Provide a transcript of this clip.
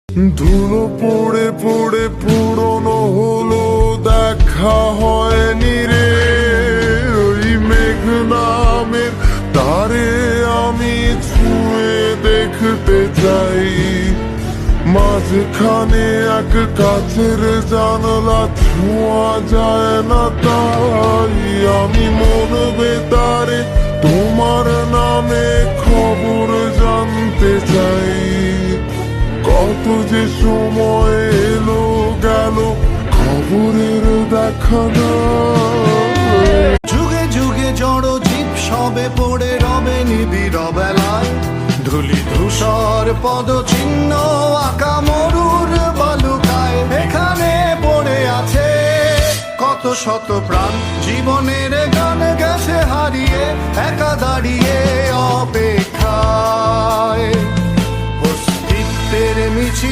ধুলো পড়ে পড়ে পুরনো হলো, দেখা হয়নি রে। ওই মেঘ নামের তারে আমি ছুঁয়ে দেখতে চাই। মাঝখানে এক কাছের জানলা, ছোঁয়া যায় না তাই। আমি মন বেতারে তোমার নামে খবর জানতে চাই। কত যে সময় এলো গেল, খবরের দেখা নাই। যুগে যুগে জড় জীব সবে পড়ে রবে নিবিড় বেলায়। ধুলি ধূসর পদ চিহ্ন আঁকা মরুর বালুকায়। এখানে পড়ে আছে কত শত প্রাণ, জীবনের গান গেছে হারিয়ে, একা দাঁড়িয়ে অপেক্ষায়। অস্তিত্বের মিছিল